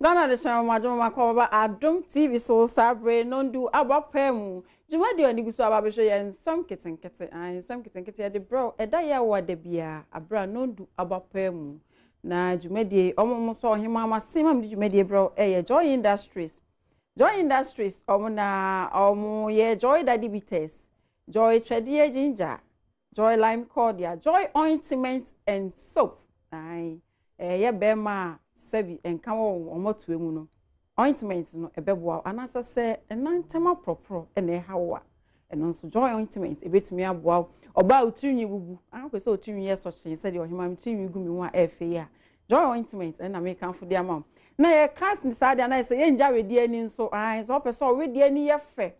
Ghana de shama majoma makoba Adom TV so sabre nondu abapemu. Juma de oni gusu ababehwe ye Nsem Nketenkete. Nsem Nketenkete de bro eda ye wa de bia abra nondu abapemu. Na juma de omo so ohima amasema mdi juma de bro Joy Industries. Joy Industries omo ye Joy Daddy Bitters. Joy Tradie Ginger. Joy Lime Cordia. Joy Ointment and Soap. Ye bema sebi enkawo omotu emu no ointment no ebeboa anasa se enantema propro ene hawa eno nso joy ointment ebetimi aboa oba otirinyi bubu apese otirinyi yesoche se de ohima mtirinyi gumi ho a efe ya joy ointment na make amfo de amam na ye cast ni sade na se ye nja wedi ani nso so opese o wedi ani ye fe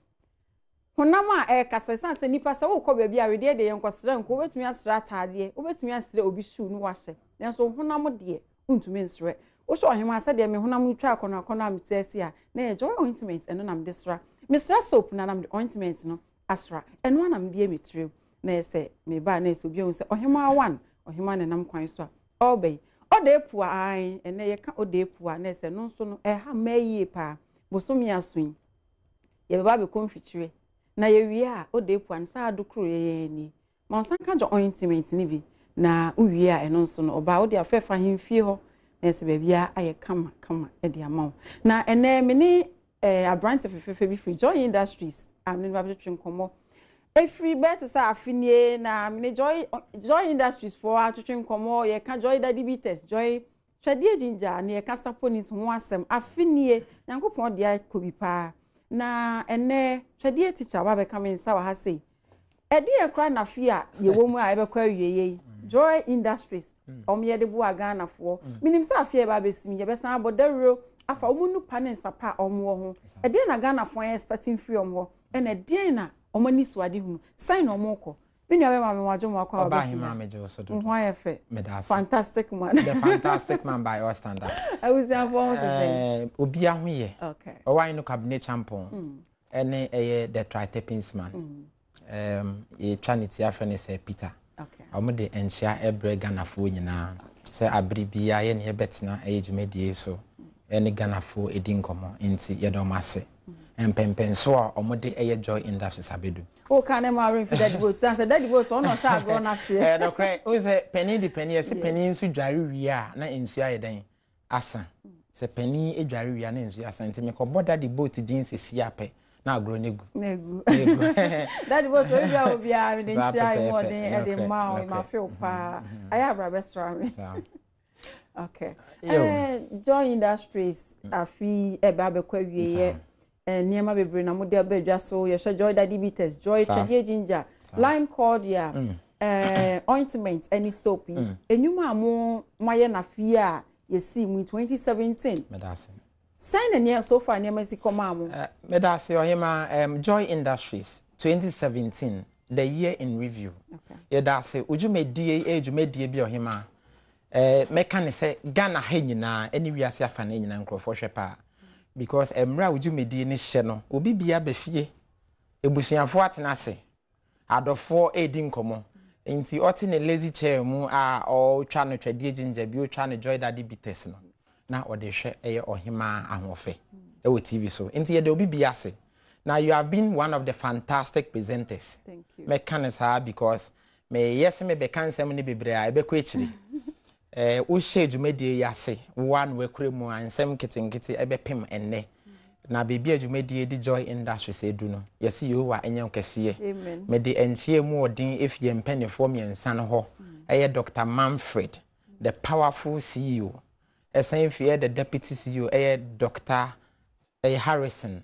honam a kasesa se nipa se wo kọ baabi a wedi de ye nkosere nko obetimi asra atade obetimi asre obi shoe no wahye nenso honam de untumi nsre wo so ohima ase de me honam twa akona amtesi a na joy ointment eno nam desra mesra soap na nam ointment no asra eno nam de emetrem na ese me ba na ese obi se ohima one ohima na nam kwan so a obey odepu an ene ye ka odepu a na ese no so no ha mayi pa bosomi asun ye ba be konfitire na ye wie a odepu an sa adokro ye ni ma san ka jo ointment ni bi na uwie a eno so no oba wo de afefa hemfie ho nese bebia aye kama e de amaw na ene me ni abrante fefefe bi free Joy Industries amne ba betwe nkomo e free bet sa afinie na me Joy Industries for atwetwe nkomo ye ka Joy Daddy Bitters Joy Tradie Ginger na ye ka saponis ho asem afinie yankopon de akobi pa na ene Tradie teacher ba be ka me nsa wa ha sei e de ye kra na fia ye wo mu a e be kwa wieye Joy Industries omye de bu agana fo minim sa afie ba besimi ye besan abodaro afa omunu pane sapa omwo ho e de na Ghana fo expecting free omwo e na de na omani suade hu sign omoko binu abe ma me wajo mo akwa ba hima meje so do ho ayefe fantastic man the fantastic man by your standard I was informed to say obi ahoye okay o wine no cabinet champion ene the tritepins man e trinity afrene say Peter okay amode enchia ebre Ghana fo nyina se abribia ye ne betina ejumedie so ene Ghana fo edi nkomo enti ye do mase empempenso a omode Joy Industries abedu o kan ma rin fi daddy boat say daddy boat on no sha go na se no cry o say penny di penny se penny nsu dware wi a na ensu aye den asa se penny edware wi a na ensu asa enti me ko boda di boat din se si ape na agro negu daddy boat o bia obia me den chai mo den e de ma ma feel pa aya bra bestra me okay Joy Industries afi e ba be kwa wieye niema bebre na mode abadwa so ye hwe Joy Daddy Bitters Joy Tradie Ginger Lime Cordia ointment any soap enyuma amo maye na fie a ye si mu 2017 medase sign near so far near mesi koma amo medase ohima Joy Industries 2017 the year in review ye dase ejumedie bi ohima meka ne se Ghana ha nyina eni wiase afa na nyina nkrofo hwe pa because emra ujumedi ni hye no obi bia befie ebusuafo atenase adofo edi nkomo enti oti ne lazy chair mu a o twa no Tradie Ginger bi o twa no Joy Daddy Bitters no na ode hwe eye ohima ahofe e TV so enti ye de obi bia se now you have been one of the fantastic presenters. Thank you mekanisa because me yes me be kansem ne bebre a e be ko echiri o share dwumedie yase one we kremu Nsem Nketenkete ebepem enne na bebi adwumedie di Joy Industries edu no yesi yo wa enye nkese amen me de enchie mu odin efie mpanefo miensa no ho eye Dr. Manfred the powerful CEO esen fie the deputy CEO eye Dr. Harrison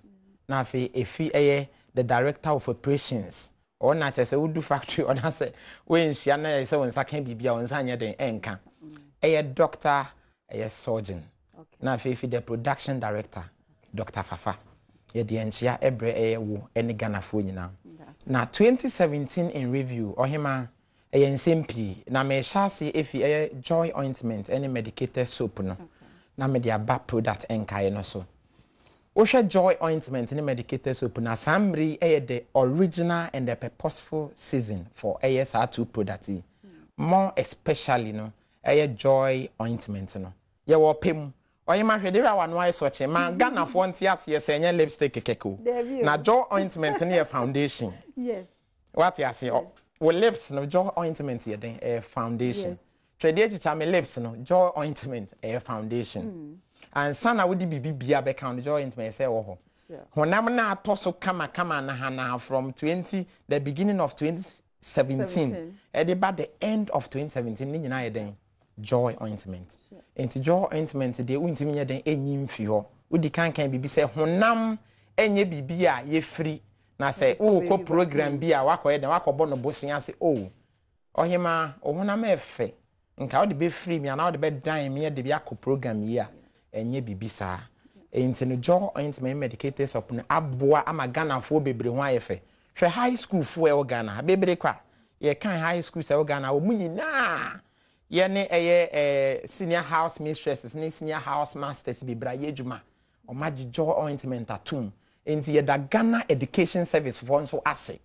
na fe efi eye the director of operations ona chese udu factory ona se we nhia na se wonsa kan bibia wonsa anye den enka doctor surgeon na fe the production director Dr. Fafa ye de enchia ebre wo ene Ghana fo nyina na 2017 in review ohima Nsem P na me sha se efi Joy Ointment ene medicated soap no na me dia ba product enkai no so Osha Joy Ointment ene medicated soap na samri the original and the purposeful season for ASR2 product more especially no Joy Ointment no ye wo pem Oye ma hwede wa no aye so che ma Ghana fo ntia se se nya lipstick kekeko na jaw ointment ne foundation yes what ya say wo lips no jaw ointment ye den foundation trade teacher me lips no jaw ointment foundation and sana wo di bibia be count jaw ointment say wo ho honam na atoso kama na hana from the beginning of 2017 at the end of 2017 ni nyina ye den joy ointment enti joy ointment de untimi ye den enyim fi ho udi kan bibi se honam enye bibi a ye free na se o ko program bi a wakoye den wakobo no bosia se ohima honam efe nka wo de be free mi ana wo de be dan mi ye de bi akọ program yi a enye bibi sa enti no joy ointment medicated soap no aboa ama Ghana fo bebre ho ayefe hwe high school fo e wo Ghana bebre kwa ye kan high school se wo Ghana wo munyina ye senior house mistresses ni senior house masters bibra ye djuma o magijo ointment atum enti ye da Ghana education service for so ase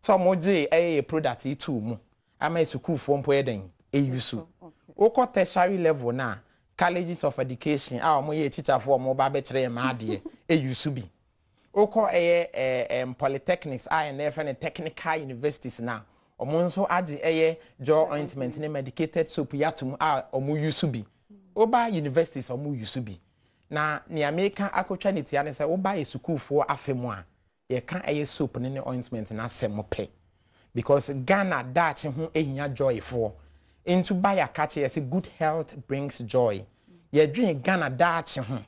so mo je product itu mu ama school fo mpo ye den eyusu oko tertiary level na colleges of education a mo ye teacher for mo ba be kire ma ade eyusu bi oko polytechnics a na friend technical universities na omonso age jaw ointment ne medicated soap yatum a omu use bi oba universities omu use bi na ne America akotwa ne tia ne se oba esukufo afemu a ye kan soap ne ointment na semope because Ghana dachi ho ehia joy for into buy a catch ye say good health brings joy ye drink Ghana dachi ho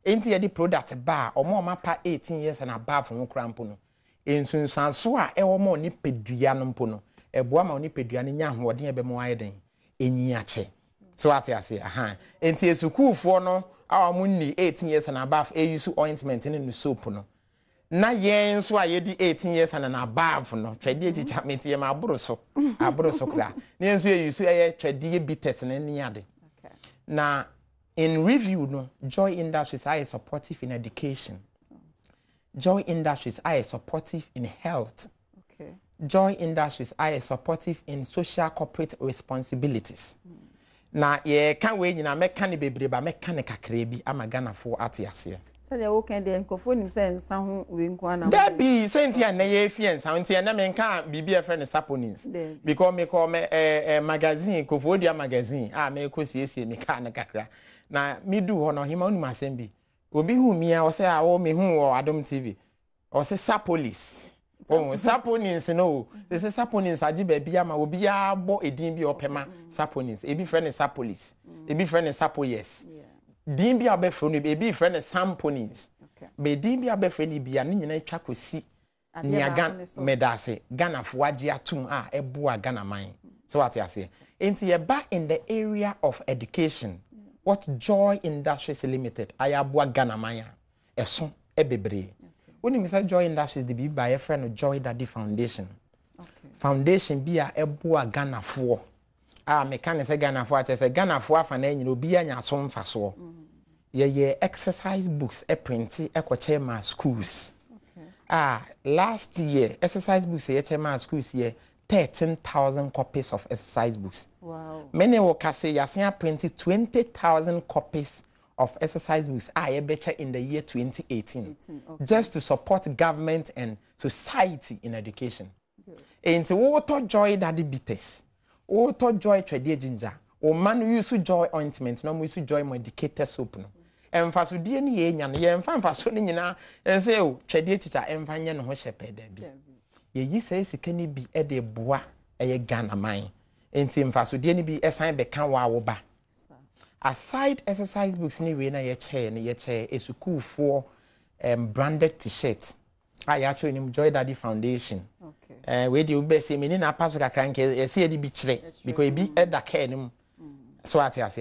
enti ye di product ba omo mapa 18 years and above ho krampo no ensunsanso a ewo ma oni pedua no mpo no eboa ma oni pedua no nya hoɔden ebe mo aye den enyi ache so ate ase enti esukufo no awa mo ni 18 years and above use ointment ne no soap no na yen so a ye di 18 years and above no twede teacher meti ye ma aboro so kra ne enso ye use twede bitters ne niade na in review no Joy Industries are supportive in education. Joy Industries are supportive in health. Okay. Joy Industries are supportive in social corporate responsibilities. Na ye kan we nyina meka ne bebreba meka ne kakra bi ama Ghana fo ate ase. Say the work and the enkofo nim say nsa ho we nko ana. Da bi senti na ye fie nsa nti na me nka bibia friend saponins. Because me call me magazine Kofodia magazine me ko siesie me ka na kakra. Na me do ho no hima unu masem bi. Obi hu mia o say awo me hu o Adom TV. O say sapolis. Saponins no. They say saponins agi ba bia ma obi a bo edin bi opema saponins. Ebi friend sapolis. Ebi friend sapoyes. Din bi abefro no ebi friend samponins. Be din bi abefro ni bia ne nyina twa kosi. Niagan medase Ghana fo agi atum a eboa Ghana man. So what you say? Enti ye ba in the area of education. What Joy Industries Limited ayaboa Ghana maya eso ebebre woni mi say Joy Industries de bi ba ye friend Joy Daddy Foundation foundation bi a eboa Ghana fo me kan say Ghana fo a say Ghana fo afa na nyina obi anya so mfaso ye exercise books print e ko chairman schools last year exercise books ye chairman schools here 13,000 copies of exercise books. Wow. Many will say Yasia printed 20,000 copies of exercise books in the year 2018. Just to support government and society in education. And so what Joy Daddy bitters, what Joy Trade Ginger, or man use Joy ointment, no use Joy medicated soap. And for so dear Yan, ye and fan for Sonina, and say, Trade teacher and Vanyan ho shepherd. Ye say sikani bi de boa Ghana man enti mfaso de ni bi esan be kan wa wo ba aside exercise books ni we na ye chair esukuu for branded t-shirt ya actually nim Joy Daddy Foundation we dey be say me ni na paso kakra nke ye say di bi kire because e bi eda ka nim so ati ase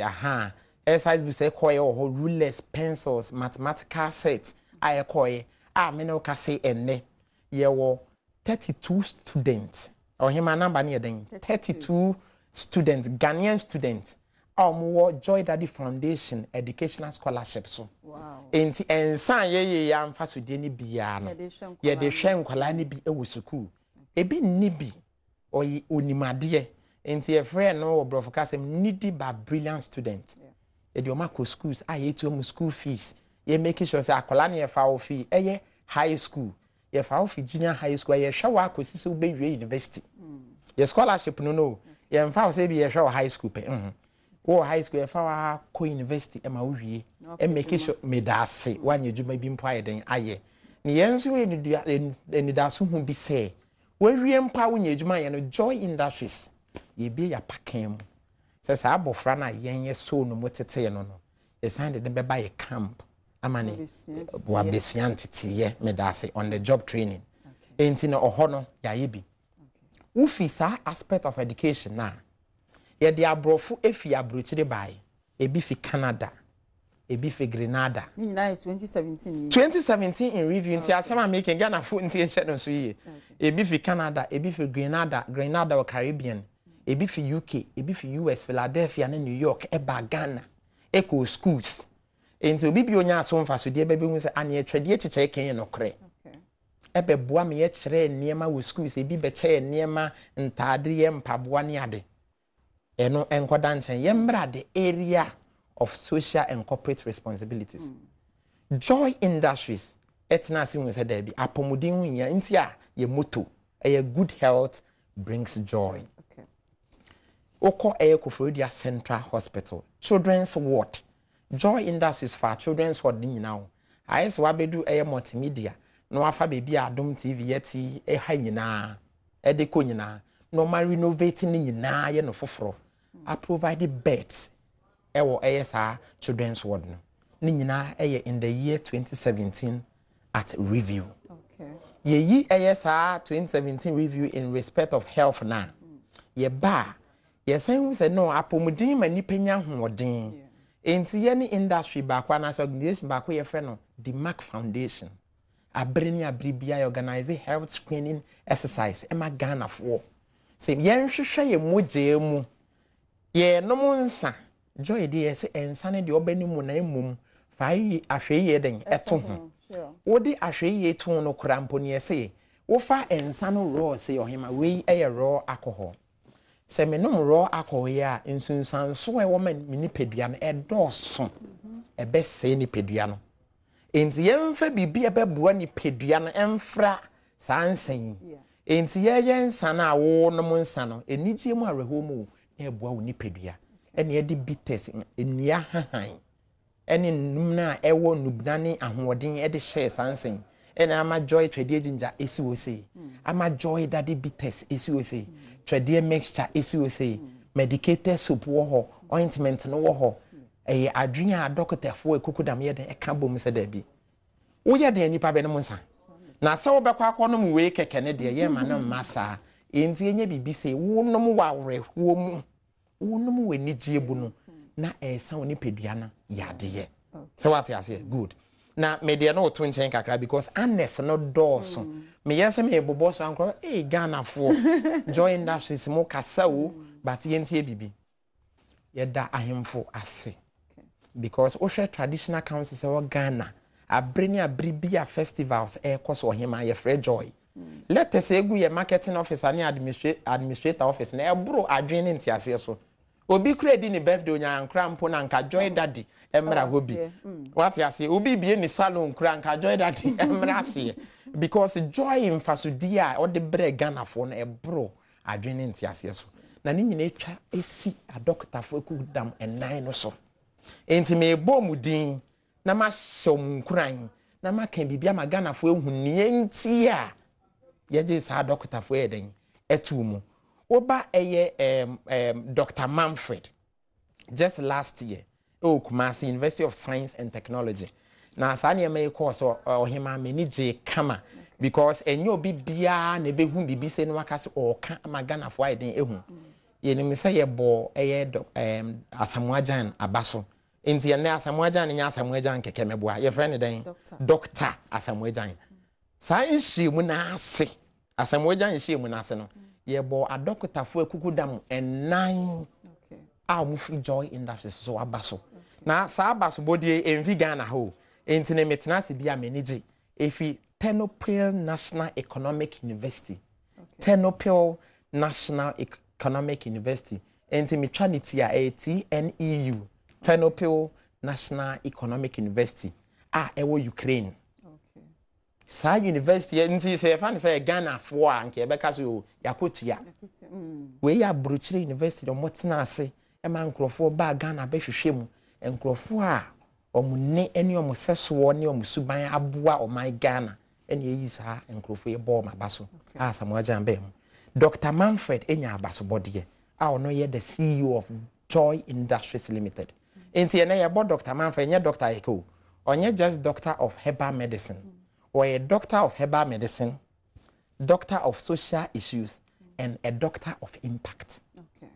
exercise books e koye o rulers pencils mathematical sets koye me no ka say enne ye wo 32 students or him number near them 32 students Ghanaian students Joy Daddy Foundation educational scholarship so wow enti ensan ye amfa so de ni bia no ye de hwe nkwala ni bi e wo school ebi ni bi onimade enti e friend no obrofo kasem needy but brilliant student yɛde ɔma kɔ schools a yɛtu ɔmo school fees yɛ make sure sɛ akwadaa no yɛfa wo fee ɛyɛ high school yɛfa wo fee junior high school yɛhwɛ wo akɔsi sɛ wobɛwie university yɛ scholarship no yɛmfa wo sɛ bi yɛhwɛ wo high school pɛ wo high school yɛfa wo akɔ university ɛma wo wie make sure medase woanyɛ adwuma bi mpo ayɛ den ayɛ ne yɛn nso yɛ anidaso ho bi sɛ wɔawie mpa wonya adwuma yɛ no Joy Industries yɛbie yɛapakan mu sɛ saa abɔfra no a yɛnyɛ so no mu tetee no yɛsan de bɛba yɛ camp ama ne wabɛsua nteteyɛ medase on the job training enti no ɔhɔ no yɛayɛ bi wofi saa aspect of education na yɛde aborɔfo efi aburokyire bae ebi fi Canada ebi fi Grenada ni na 2017 2017 in review nti asɛm a making Ghana fo nti ɛhyɛ no so yie ebi fi Canada ebi fi Grenada or Caribbean ebi fi UK ebi fi US Philadelphia ne New York eba Ghana eco schools enti obi bi onya aso mfa so de ebe hu sɛ ane atwade kyekyɛ kenye no korɛ ebe boa me ye kyerɛ nneɛma wɔ schools ebi be kyerɛ nneɛma ntaade ye mpaboa ne ade eno enkoda nkyɛn ye mmra the area of social and corporate responsibilities Joy Industries etna ase hu sɛ da bi apomodin hu nya nti a ye motto a good health brings joy Oko Koforidua Central Hospital Children's Ward Joy Industries for Children's Ward ni nyina wo ayes wabedu multimedia no afa baby Adom TV yeti ha nyina de ko nyina no ma renovate ni nyina ye no foforo I provided beds ewo sa Children's Ward no ni nyina in the year 2017 at review ye yi sa 2017 review in respect of health na ye ba yes, I say no, apomudin ma nipa nya hoɔden. Enti ye ni industry baako anaso organization baako ye frɛ no the Mark Foundation. Abreni abribia organize health screening exercise ema Ghana fo. Say yen hwehwɛ ye mogye mu. Ye no nsa. Joy de ye say ensa ne de obani mu na emum. Fa ahwe ye den eto ho. Wo de ahwe ye to no krampo ne ye say wo fa ensa no raw say ohima we raw alcohol. Se menom raw alcohol ya nsunsan so e wo man nipadua no edoso ebe se nipadua no enti yemfa bibia beboa nipadua no emfra sansan enti ye nsa na wo no mo nsa no enigye mu areho mu na eboa wo nipadua ene ye de bitters enua hahan ene num na ewo nubna ne ahoɔden e de share sansan ene ama Joy twede ginger esi wo sei ama Joy daddy bitters esi wo sei twede mixture esi wo sei medicated soap wo ho ointment no wo ho adwene a doctor fo ekukudam ye den eka bom se da bi wo ye den nipa be no nsa na se wo bekwa akọ no we keke ne de ye ma no masa enti enye bibi sei wo no mu wa werɛhuo mu wo no mu wani giebu no na esa wo nipadua na yade ye se what you say good na media no to nchen kakra because honest no dawso me yese me bobo so ankro Ghana fo Joy Industries mo kasa o but yentie bibi yeda ahemfo ase because o share traditional councils e Ghana abreni abribia festivals koso ohima ye free Joy let us say gu ye marketing officer ni administrator office na ebro adwene ntiase so obi kredi ni birthday onya ankra mpo na nka Joy daddy emra hobi what you say obi bie ni salon kra nka Joy daddy emra ase because Joy mfasodi a o de bre Ghana fo na ebro adwene ntiase so na ni nyina etwa esi a doctor fo ekudam enan no so enti me bom din na ma hyom nkran na ma kan bibia ma Ghana fo ehun ne enti a ye je sa doctor fo eden etu mu oba Dr. Manfred just last year Kumasi University of Science and Technology na sa ne me course ohima me ni je kama because enyo obi bia na be hu bibi se no akase o ka ma Ghana fo eden ehu ye ni me say ye bo Asamoajan abaso enti ye na Asamoajan nya Asamoajan keke meboa ye friend den Dr. Asamoajan sa nshi mu na ase Asamoajan nshi mu na ase no ye bo adokotafo ekukudam enan a mu free Joy Industries so abaso na sa abaso body envi Ghana ho enti ne metena se bia menije efi Tenopil National Economic University Tenopil National Economic University enti me twanity a TNEU Ternopil National Economic University ewo Ukraine. Okay. Sa university nti say fan say Ghana fo anke e beka so yakotua. We ya Bruchire University o motena ase e ma nkrofo ba Ghana be hwehwe mu nkrofo a omunne ene omuseso ne omusuban aboa o my Ghana ene yi sa nkrofo ye ball ma baso samoa jambe mu. Dr. Manfred enya abaso bode ono ye the CEO of Joy Industries Limited. Enti ene ye bo Dr. Manfred nye Dr. Eko. Onye just doctor of herbal medicine or a doctor of herbal medicine, doctor of social issues, and a doctor of impact. Okay.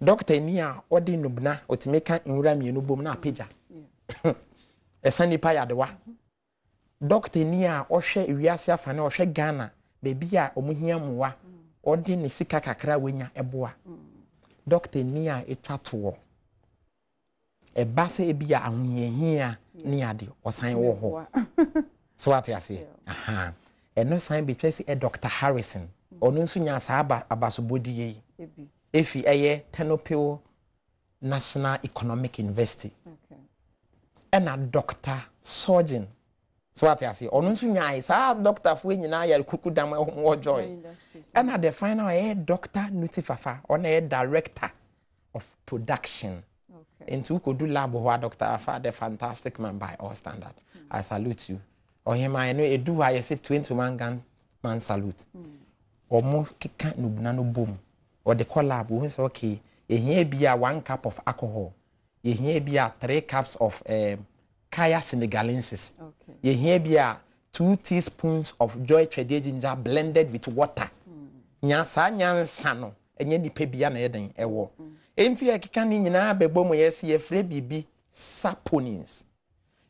Doctor Nia odi nubna otimeka inura mienu bom na peja. Esani pa yadewa. Doctor Nia ohwe iwiase afane ohwe Ghana bebi a omuhia muwa odi ne sika kakra wenya eboa. Doctor Nia etwato base ebia ahuyehia ni ade osan wo ho so what you say no sign between say Dr. Harrison onu nso nya sa abasobodi yi efi Ternopil National Economic University and Dr. Surgeon so what you say onu nso nya sa doctor fo nyina ya kukudam ho joy and the final Dr. Nutifafa on director of production. Into could do lab who Dr. Afa, the fantastic man by all standard. I salute you. Or him, I know a do I say 21 gun man salute. Or more can't no boom. Or the collab who is okay. You here be a 1 cup of alcohol. You here be a 3 cups of Kaya Senegalensis. You here be a 2 teaspoons of Joy Trade ginger blended with water. Nyansa nyansano. And yen pebia na eden ewo. Enti akika ni nyina bebo mo yesi ye fre bibi saponins.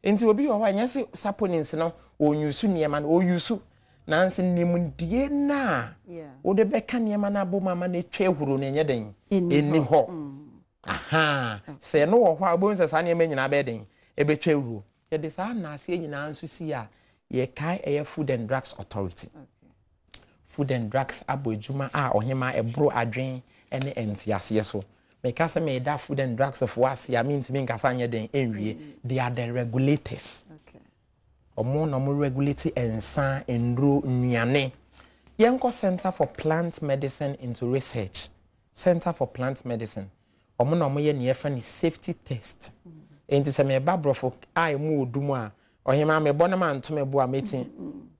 Enti obi o wa nyase saponins no onyusu niema na oyusu nanse nimdie na o de beka niema na bo mama na twa ehuru na nyeden eni ho. Aha se no wo ho abon se sa niema nyina be den e be twa ehuru. Ye de sa na ase nyina nso si a ye kai Food and Drugs Authority. Food and Drugs abojuma ohima ebro adwen ene entiase so. Because me that Food and Drugs of was ya mean to me nkasanya den enwie they are the regulators. Okay. Omo no mo regulate ensa enro nnuane. Yenko Center for Plant Medicine into Research. Center for Plant Medicine. Omo no mo ye ne yefa ni safety test. Enti se me ba brofo ai mu odumu a ohima me bona man to me bo a meeting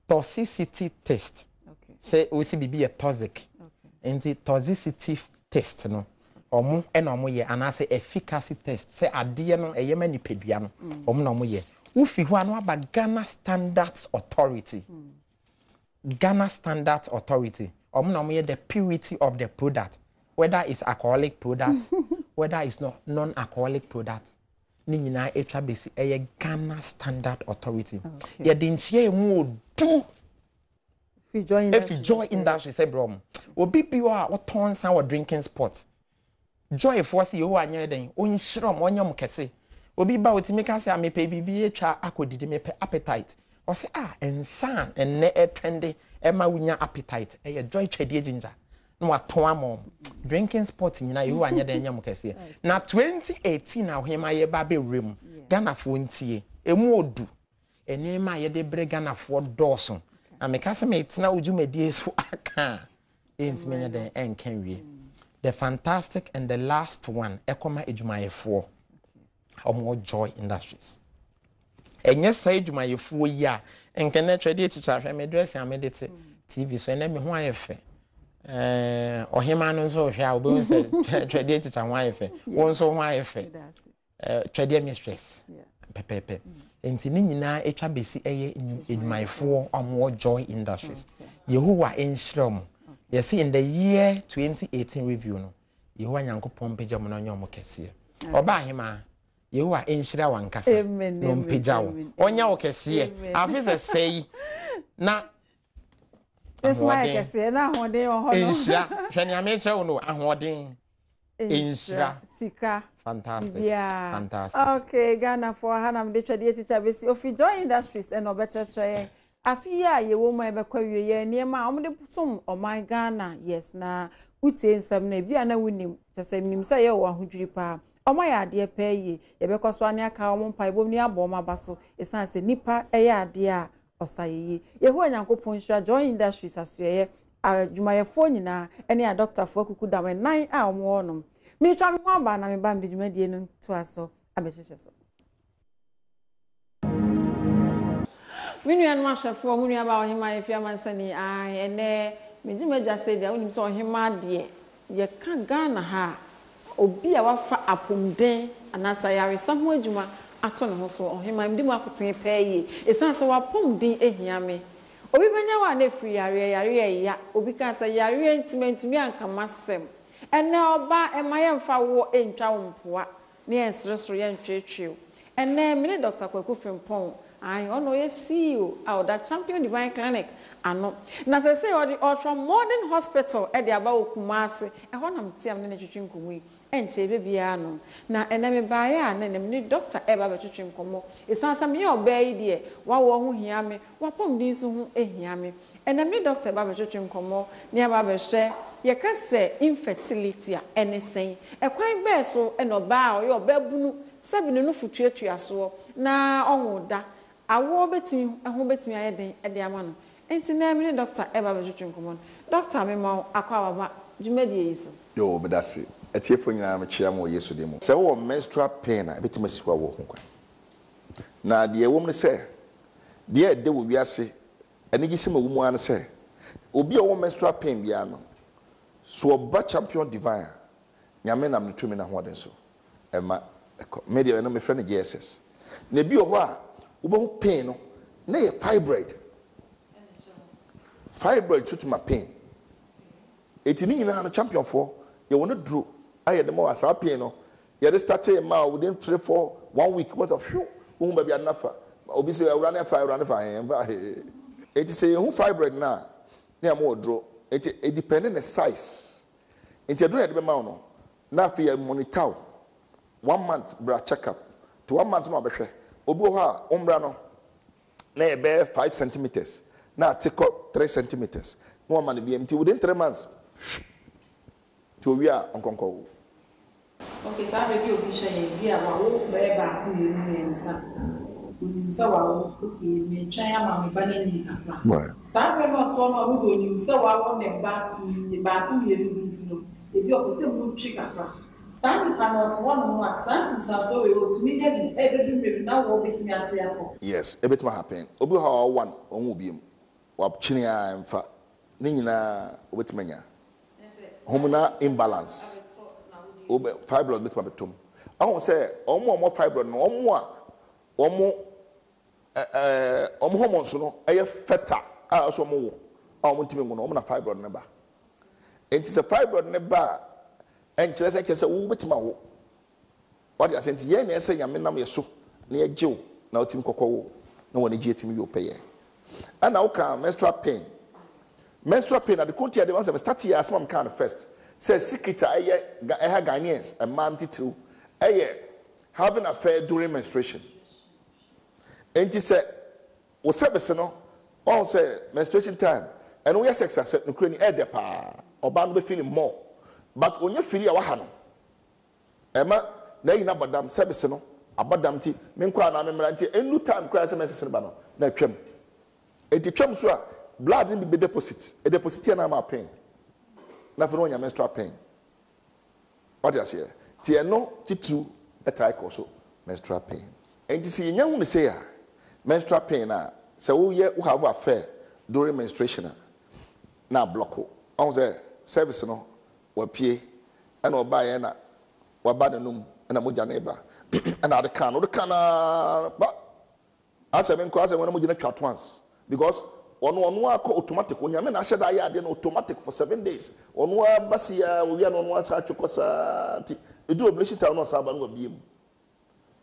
toxicity test. Okay. Say we see bibi a toxic. Okay. Enti toxicity test no. Omo ena omo ye anase efficacy test say ade no eyema ni pedua no omo na omo ye ufi ho anu aba Ghana Standards Authority. Ghana Standards Authority omo na omo ye the purity of the product, whether it's alcoholic product whether it's not non-alcoholic product ni nyina etwa besi Ghana Standard Authority. Ye de ntie mu odu Joy Industry say bro obi biwa a oton san wa drinking spot Joy force you anya den onhyirom onyam kese obi ba otimi ka se amepe bibi etwa akodidi mepe appetite o se ensan enne trende ema wunya appetite Joy Trade ginger no waton amom drinking spot nyina you anya den nyam kese na 2018 na ohema ye ba be rem Ghana fo ntie emu odu enema ye de bre Ghana fo dawson na me ka se me tina ojumedie so aka entimi nya den enkanwie. The fantastic and the last one, Ekoma Ejumayefo, Omo Joy Industries. And yes, say Ejumayefo ya, and can I trade teacher, I dress and meditate TV, so let me why if or him and so shall be trade teacher, wife, one so wife, trade mistress, pepe. And Tinina, HBC, Ejumayefo, Omo Joy Industries. Yehuwa in Shrom. You see, in the year 2018 review, no, you are Yanko Pompeja Monono Kessia. Oba hima, you are in Shira one Cassa, no Pijao. On your Kessia, I say, now, this my Kessia, now one day on Inshra, can you make so no, and what in Inshra Sika. Fantastic. Yeah. Fantastic. Okay, Ghana for Hanam, the tradition teacher, of Joy Industries and no better try. Afia ye wo ma ebekwa wiye niema omde som o my Ghana yes na utie nsam na bia na wunim tese nim say ye wo ahodwiri pa Oma ya ade pe yi ye be kwaso ane aka omo mpa ibom ni abo ma baso esan se nipa eye ade a osayeyi ye hu Nyankopon hwa join industries asoye adwumayefo nyina ene a doctor fo akuku da men nan a omo wonom mi twa me ho ba na me ba me dwumadie no to aso abehyehyɛ so minu anu ahwefo munu aba ohima efia mansani ene me dwumadwa se dia onim se ohima de ye ka Ghana ha obi a wafa apomden anasa yaresa ho adwuma ato ne ho so ohima mdi mu akoten pɛye esan se wapomden ehia me obi benya wa na free yare ya obi ka se yare ntimi ankamasem ene oba emaye mfa wo entwa wo mpoa ne ensresoro ye ntwetwe ene me Dr. Kwaku Frimpong ono ye CEO the Champion Divine Clinic ano na se ultra modern hospital e de aba okumase e ho nam tiam ne twetwe nkomu enche bebia no na eneme baaye a na nem ni doctor e ba betwetwe nkomo esansam ye oba yi de wa wo ho hia me wa pom din so ho ehia me eneme ni doctor ba betwetwe nkomo ne aba behwe ye kase infertility a enesen e kwan be so e no ba o ye oba bunu sabine no futuatua so na onwoda awo betimi ho betimi ayeden e de ama no enti na me ni doctor e ba betwetwe nkomo doctor me ma akwa baba dwumadi yeso yo bedase etiefo nyina me chia mo yeso de mu se wo menstrual pain a betima siwa wo ho kwa na de ewom ne se de de wo wiase ene gi se ma wo mu an se obi a wo menstrual pain bia no so oba Champion Divine nyame nam ne tumi na ho den so ema media no me friend JSS na bi ho a wo be ho pain no na ye fibroid tutuma pain etini nyina no champion for ye wona duro aye de ma asa pain no ye de start ma within 3-4 1 week what of you wo ba bia nafa obi se awura na fa eti say hu fibroid na na ma duro eti it depend on the size enti aduro ye de ma no na fa ye monitor 1 month bra check up to 1 month no obehwe obi ho a ombra no na ye be 5 centimeters na take up 3 centimeters no man be empty within 3 months to we are on conco. Okay, so I will be sharing here about wherever you mensa. So I will be trying my banning. Some not one who you so I want them back the back who you know. If you are the same trick, some cannot one who has senses are so to me every now will be to me at the airport. Yes, a bit more happen. Obu how one on will be wap chinia and fat. Nina with mania. Hormonal imbalance. Fibroid bit my betum. I won't say more fibroid no more hormones no a feta also more. I want to be one fibroid number. It is a fibroid number and just like I said, with my what I sent yen, I say, I'm in your soup near Joe. Now, Tim Coco, no one is me you pay. And now come menstrual pain. Menstrual pain at the country at the ones that start here as one kind of first. Says secret I have Ghanaians a month to having an affair during menstruation. And he said, was service no all say menstruation time and we are sex as no crane air the pa or bound be feeling more. But when you feel our hand, Emma, nay na badam service no abadam ti menkwa na memranti enu time cry say message ba no na twam. Enti twam so a blood in be deposit. A deposit na ma pain. Na for no menstrual pain. What you say? Ti eno ti true a type also menstrual pain. Enti si nya hu say a menstrual pain na say wo ye wo have affair during menstruation na block. On say service no wapie ana oba ye na waba na num na moja na eba ana de kan ba asa men ko asa when moja na twa once because ono akọ automatic onya me na hye da ya de na automatic for 7 days ono abasi ya wi na ono asa atwekosa ti edu oblation ta ono asa ba no biem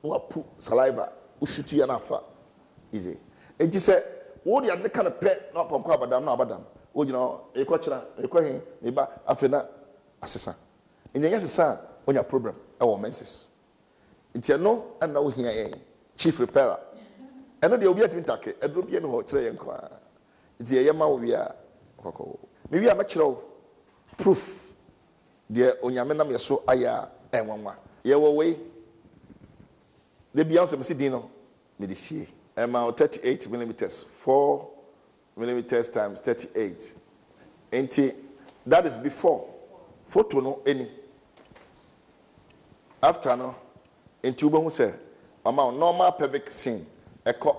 no apu saliva ushutu ya na afa easy enti se wo de ade kan pe na pom kwa abadam na abadam wo gina ekọ kira ekọ he me ba afena asesa nyanya sesa onya problem e wo menses ntia no ana wo hia chief repairer eno de obi atimi take edro bie no ho kire yen kwa ntia ye ma wo bia kokko me wi a ma kire proof de onyame nam yeso aya enwanwa ye wo we the Beyonce me see dino me the see 38 millimeters 4 millimeters times 38 and that is before photo no any after no into ube hu say amount normal pelvic scene echo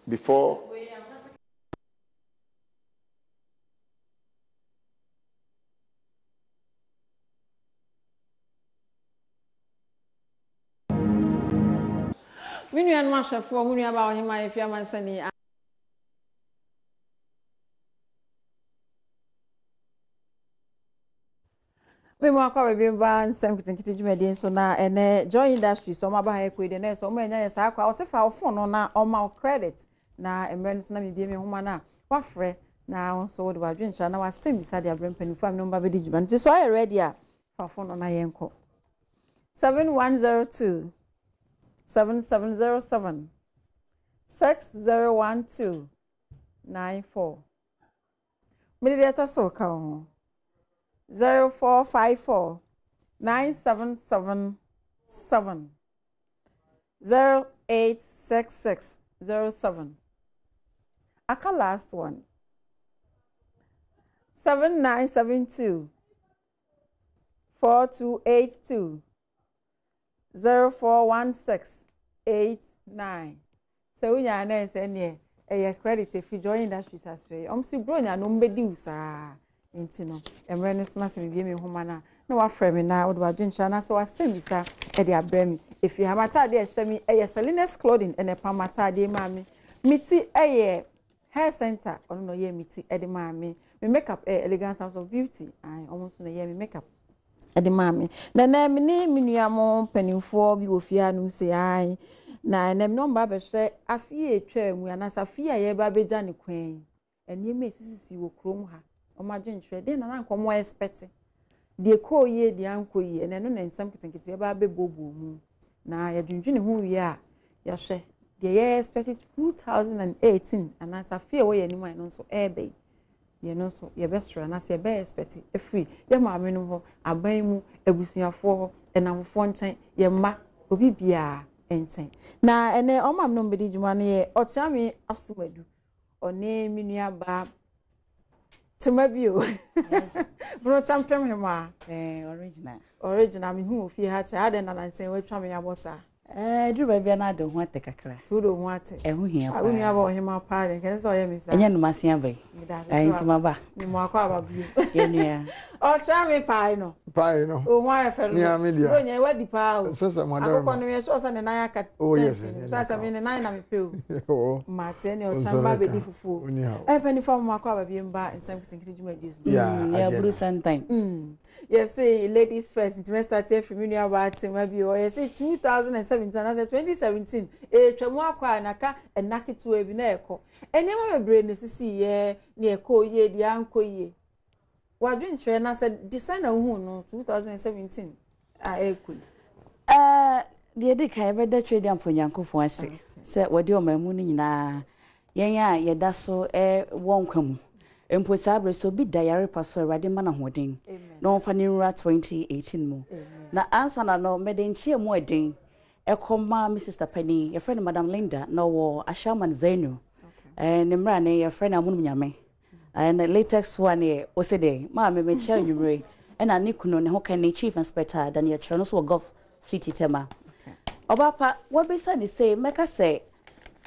before When you and Masha for when you about him, if you man sending. We mo akwa be ba Nsem Nketenkete dwumadi so na ene joy industry so ma ba ha ekwe de na so ma nya sa akwa o se fa ofo no na o ma credit na emre no na me bie me homa na wa frɛ na won so de wadwe ncha na wa sem bisa de abrem pani fam no ba be di dwuma nti so are ready a fa ofo no na yenko 7102 7707 6012 94 Mediator so ka ho 0454 9777 0866 07. Aka last one 7972 4282 0416 89. So we are na say ne e credit if you join industries as well. Si bro nya no mbedi usa enti no emre ne so na se me bie me homa na wa frɛ me na wo do adwencha na so wa semisa e de abrɛ me if you have mata de ehye me e Selines clothing ene pamata de ma me miti e hair center ono no ye miti e de ma me makeup elegance house of beauty ai almost no ye me makeup e de ma me na me ni menua mo panimfo bi wo fia no se ai na nem no mba be hwɛ afie etwa mu anasa afie a ye ba beja ne kwan eni me sisi wo krom ha omadwenchwe de na nkomo expect de koye de ankoye ene no na Nsem Nketenkete ye ba bebobo mu na ya dwundwune hu wie a ya hwɛ de ye expect 2018 anasa fie wo ye ni man no so ebe ye no so ye bestra na se be expect e free ye maame no ho aban mu abusuafo ho enamfo nchen ye ma obi bia enchen na ene omam no mbedi dwuma ne ye ochiame asumadu one minua ba Timabio. Bro champion him original me hu ofie ha cha ade na nansen we twa me yabosa. Duru ba bia na de ho ate kakra. Tu do ho ate. Hu hia pa. Unu aba ohima pa de ken so ye mi sa. Enya no masia bai. Ntima ba. Ni mo akwa aba bio. Ye nua. O cha me pa no. Pa no. O mo afa no. Bro nya we di pa o. Sasa madam. Akoko no ye so sa ne nan aka. Oh yes. Sasa me ne nan na me pe o. Oh. Mate ne o cha ba be di fufu. Pani fa mo akwa aba bio mba Nsem Nketenkete dwumadi. Yeah, Blue Sunshine. Yes, say ladies first. It must start from you about maybe or yes, 2017 and 2017. Twemu akwa anaka enake to ebi na eko. Enema me brain no sisi ye na eko ye di anko ye. Wadwinhwe na say designer hu no 2017 eko. De de kai be da trade am fonyankofo ase. Say wodi o mamu ni nyina yen a ye da so wonkwamu. Empo sabre so bi diary paso awade mana hoden na onfa ni nura 2018 mu na answer na no medenchie mu eden ekoma my sister Penny your friend Madam Linda no wo Ashaman Zainu ne mra ne your friend amunum nyame and the latest one e o se de ma me chel nyumre e na nikuno ne ho kan ne chief inspector Daniel Chero no so gov city tema obapa what be say say meka say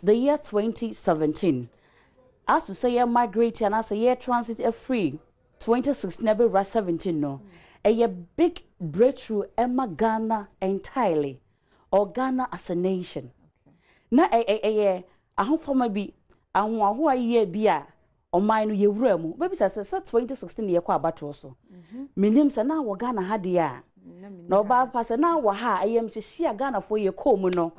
the year 2017 as to say migrate and as a year transit a free 2016 never 17 no a big breakthrough Emma Ghana entirely or Ghana as a nation na a home for maybe who a year bia or mine ye room baby says 2016 year kwa battle so minim sa na Ghana had ya no ba pass na wa ha I am she Ghana for ye komu no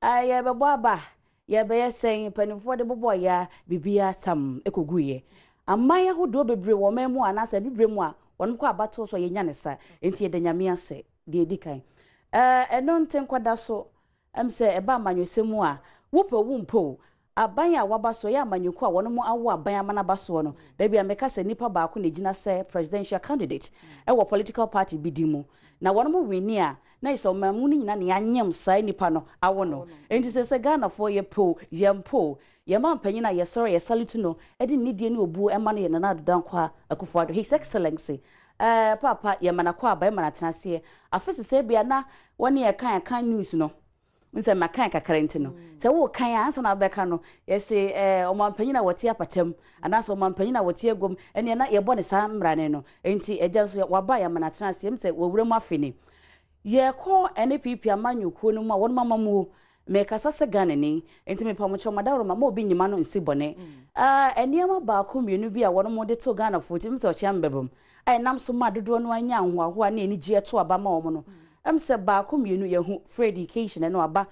I be baba ye be saying penifo de bobo ya bibia sam ekoguye amaya hodo bebre wo memu anasa bibre mu a won kwa abato so ye nya ne sa enti ye de nyame ase de edikan eno nten kwada so am se eba manwesemu a wopo wumpo aban a waba so ya amanyuko a wono mo awo aban amana baso no da bia meka se nipa baako na gina se presidential candidate e wo political party bidimu na wono mo wini a na iso mamu ni nyina ne anyem sai nipa no awo no enti se Ghana for ye po yempo ye man panyina ye sorry ye salute no e di nidie ne obu e ma no ye na adodan kwa Akufo-Addo his excellency papa ye mana kwa aban mana tenase afese se bia na woni ye kan news no Nsem makan kakarenti no se wo kan ansa na beka no ye se omampanyina wote apatam anaso omampanyina wote egom ene na ye bone sa mrane no enti eja so waba ya mana tena se mse wowure mu afeni ye ko NPP amanyuko no mu a won mamamu me kasa se Ghana ni enti me pamocho madawro mama obi nyima no nsi bone eniema ba ko mienu bi a won mo de to Ghana foti mse ochi ambebom ai nam so ma dodo no anya ahoaho na eni gie to aba ma wo no se ba ko mienu ye hu free education no aba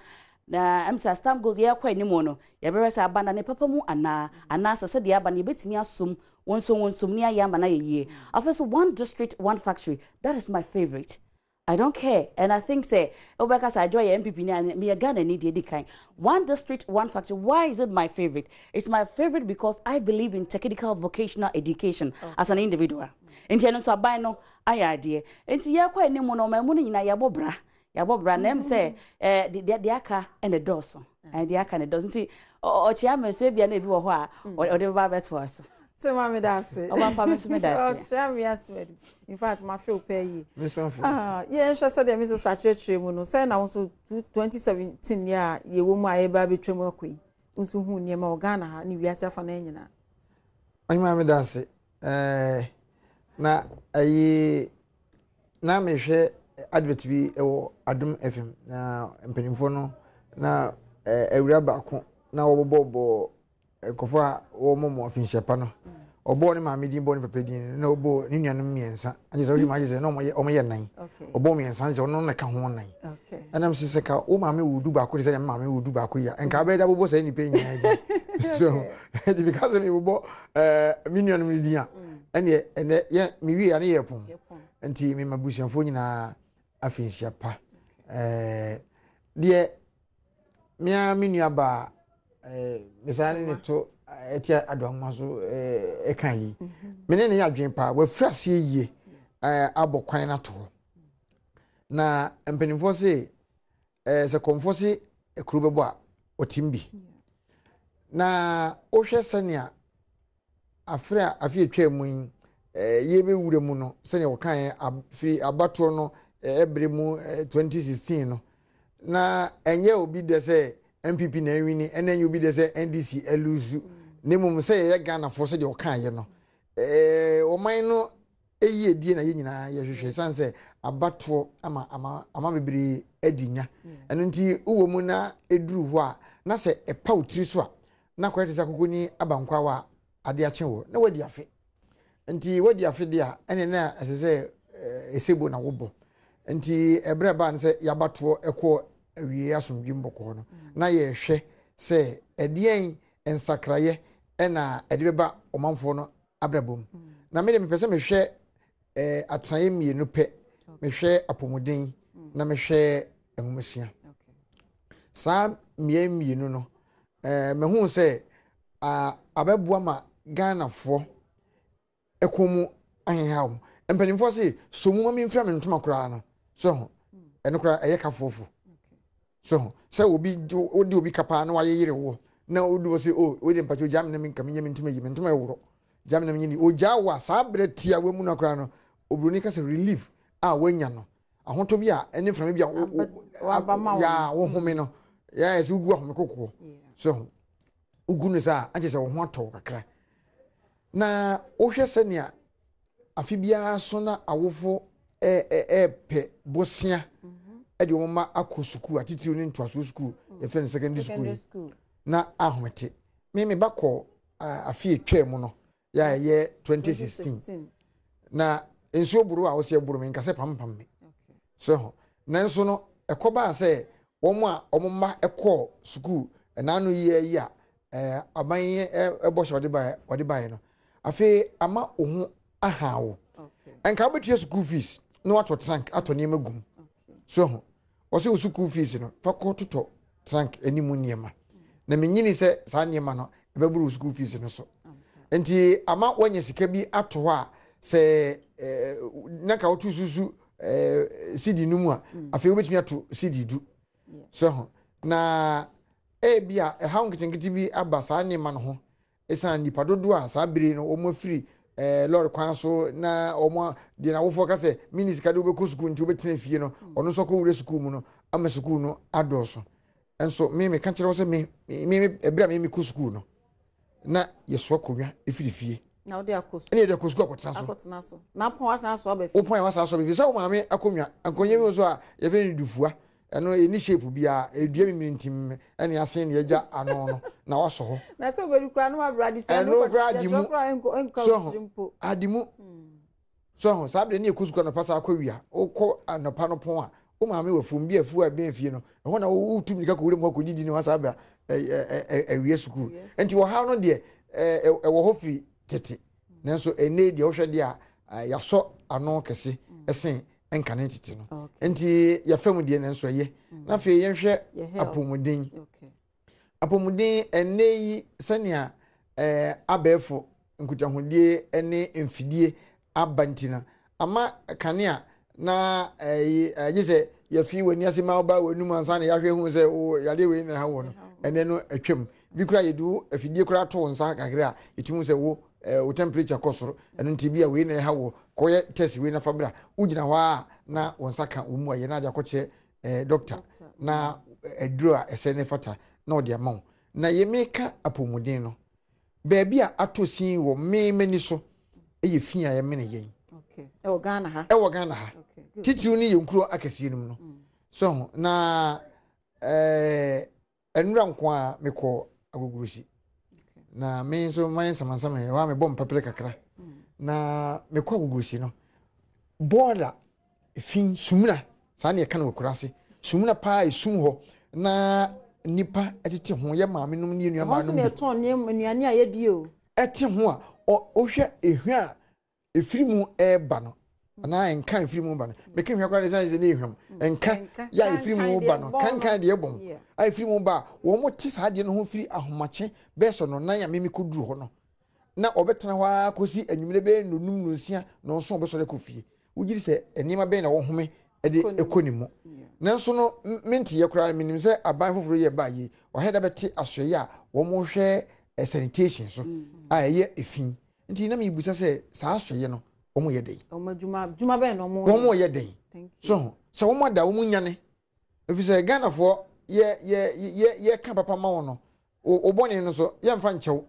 na say stam goes ye kwa ni mo no ye be resa aba na ne papa mu ana se de aba ne betimi asom wonsom ni ayamba na ye afeso one district one factory that is my favorite. I don't care. And I think say, because I join MPP and me Ghana need the kind. One district, one factory. Why is it my favorite? It's my favorite because I believe in technical vocational education as an individual. In general, so I buy no idea. And see, quite no more my money in a yabobra. Name say, the aka and the dorsal. And the aka and the dorsal. See, or chairman say, be a neighbor or the barber to us. So mammy that's it. Oh, one promise me that. In fact, my feel pay you. Yeah, she said, Mrs. Thatcher Tremono, say now so 2017 year, you will my baby Tremor Queen. Unso who near Morgana, and you yourself an engine. My mammy does it. Na me share advert be or Adom FM na mpanyimfo na ewura baako na wo kofa wo momo afinhyepa no obo ne maame din bo ne papa din na obo ne nuanom miensa anje so hima anje se no omo ye nan obo miensa anje no na ka ho nan anam se ka o maame wudu baako se maame wudu baako ya enka be da bobo se ni pe nyina anje so because me bobo me nuanom din a ene ye me wi ane ye pon enti me mabusianfo nyina afinhyepa de me nua ba misali ne to etia Adom so kan yi mene ne adwen pa wa frase yie abokwan na to na mpanimfo se se konfo se ekuru bebo a otimbi na ohwe sania afra afi etwa mu ye be wure mu no sania wo kan afi abato no ebre mu 2016 no na enye obi de se MPP na wini enen you be de say NDC eluzu nemum say ye Ghana for say de okan ye no o man no eyi edi na ye nyina ye hwehwe san say abato ama bebere adinya eno nti uwo mu na eduru ho a na say epa utiri so a na kwete sa kokoni abankwa wa ade ache wo na wadi afe nti wadi afe de a ene na asese esebo na wobo nti ebre ba nse yabato ekọ awie asomdwe mbokọ no na ye hwe se edien ensakraye ena edebeba omanfo no abrabom na me de me pese me hwe atraye mienu pe me hwe apomuden na me hwe enwomasia sa mienu no me hu se ababua ma Ghana fo ekomu ahenhaw empanimfo se somu ma me mfra me ntoma kura no so eno kura eyeka fofo so obi odi obi kapa na waye yire wo na odi wo se we de mpacho jam na min kam nyem ntuma ewuro jam na nyini oja wa sa bretia we mu na kra no obroni ka se relief wanya no ahoto bi a ene frame bi a ya wo home no ya ese ugu ahome kokko so ugu ne sa anche se wo ho ato kakra na o hwe senia afi bia so na awofo pe bosia edi woma akosuku atitiri ne ntwaso school e friend secondary school na ahomete me bako afi etwa mu no ya ye 2016 na enso buru a wo se buru me nkase pampam me so nanso no ekoba se womo a omma ekọ school na anu ye yi a aban ebo shode bai no afi ama ohu ahawo enka betua school fees no ato trunk ato niam agum so o se school fees no fa ko toto trunk animu niema na menyini se saa nneɛma no ebɛburu school fees no so nti ama wanya sika bi ato hɔ a sɛ na ka wotu susu CD no mu a afei wobɛtumi ato CD du so ho na bia ɛha nketenkete bi aba saa nneɛma no ho ɛsan nipa dodo a saa bere no ɔmo afiri lord kwan so na ɔmo de na wofo ka sɛ minis ka de wobɛkɔ school nti wobɛtena fie no ɔno nso kɔ wure school mu no ama school no adɔɔso enso me ka kyerɛ wo sɛ me ebra me kɔ school no na yeso akonnwa efiri fie na wo de akoso ene de akoso akotena so na pon wasa so aba fie wo pon wasa so bi sɛ wo maame akonnwa mi so a ye fe ni dufua ɛno eni shape bia edua mi ntim ɛne asen ne agya ano no na waso ho na sɛ obedi kura no abradi sɛ no kura adimu so ho sabre ne ekusuko no pasa akɔwia wokɔ anopa no pon a wo maame wafum bi afu a ben fie no ɛho na wo tumi ka kɔwure mu akɔdidi ne wasaba awie school enti wo ha no de ɛwɔ ho firi tete nanso ene de wo hwɛ de a yasɔ ano kɛse ɛsen enka ne tete no enti ya fam de nanso ye na fe ye hwɛ apomuden ene yi sɛnea abɛɛfo nkutahodie ene mfidie abantina ama kanea na sɛ yafi wani ase ma ba wanu mansa na yahwe hu sɛ o yade we na ha wo no ene no atwam bi kura yedu afidie kura to nsa kakra a yetimu sɛ wo temperature kosoro eno ntibia we na ha wo koye test we na fabra ugina hɔ a na wonsa ka wo mu aye na akɔkye doctor na aduro a ɛsɛ ne fata na ɔde ama wo na ye meka apomuden no baabi a atosin wo memani so eye fi a ye mene yen okay ɛwɔ Ghana ha titiru ni yenkuro akɛsie num no so na enura nko a mekɔ agogurusi na me so man samansama he wa me bom papere kakra na mekɔ agogurusi no border fin sumuna saa ne ka na okurase sumuna pa esum hɔ na nipa etete ho ye maame num ne nua maame num ne ton ne nnuane a ye die o ete ho a ohwɛ ehwe a efiri mu eba no na enka efiri mu ba no meka hwe kwara sai ne ehwam enka ya efiri mu ba no kankan de ebom a efiri mu ba wo mo ti saa de no ho firi ahomache beso no na ya memi koduru ho no na obetena hɔ akosi anwumre be nonum nonsia no nso obeso de kofie wugiri sɛ enima be na wo home de ekonimu nanso no menti ye kwara minim sɛ aban foforo ye ba yi o heda beti asoye a wo mo hwɛ sanitation so a ye efin nti na me busa sɛ saa asoye no omo ye dey omo juma be no omo ye dey so omo da omo nyane efi sɛ Ghana fo ye ka papa ma wono obone no so ye mfa nkyɛw